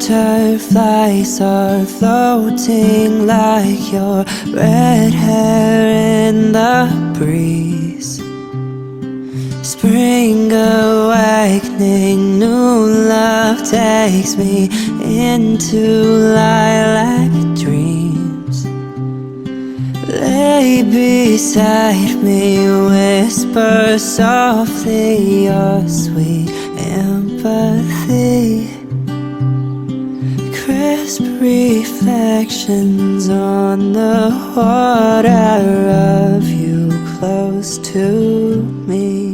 Butterflies are floating like your red hair in the breeze. Spring awakening, new love takes me into lilac dreams. Lay beside me, whisper softly your sweet empathy. Crisp reflections on the water of you close to me.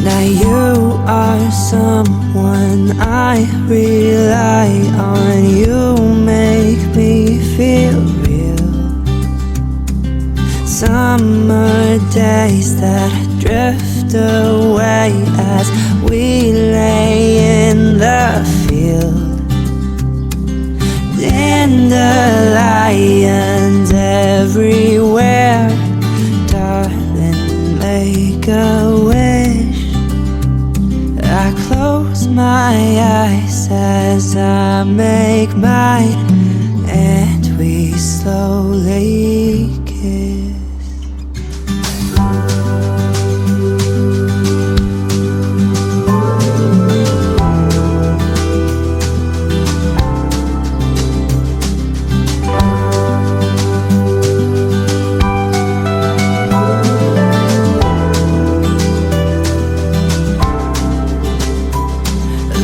Now you are someone I rely on. You make me feel real. Summer days that drift away as we lay in the field. Dandelions everywhere. Darling, make a wish. I close my eyes as I make mine, and we slowly kiss.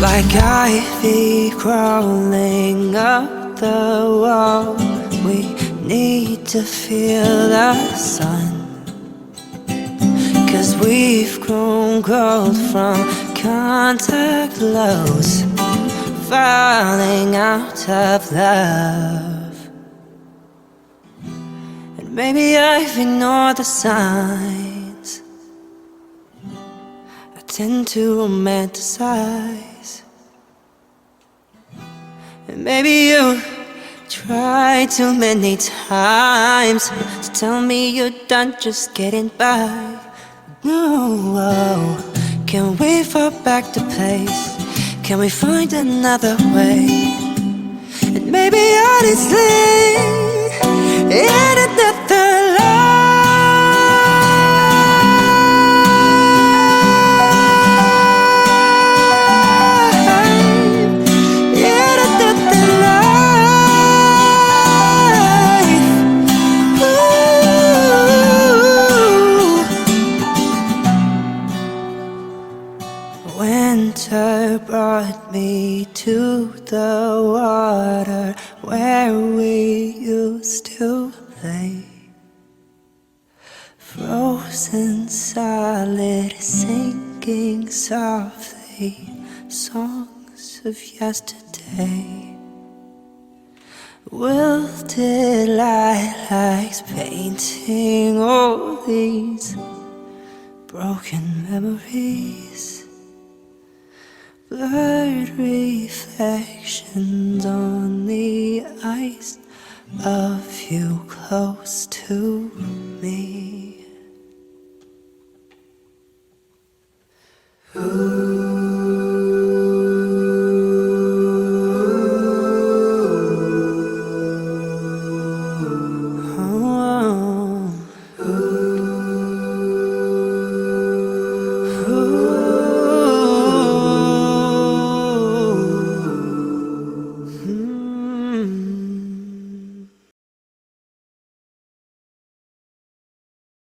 Like ivy crawling up the wall, we need to feel the sun. 'Cause we've grown cold from contact lows, falling out of love. And maybe I've ignored the signs. I tend to romanticize. And maybe you tried too many times to tell me you're done just getting by. No, can we fall back to place? Can we find another way? And maybe honestly, in another life, winter brought me to the water where we used to lay. Frozen solid, sinking softly, songs of yesterday. Wilted lilacs painting all these broken memories. Blurred reflections on the ice of you close to me. Ooh.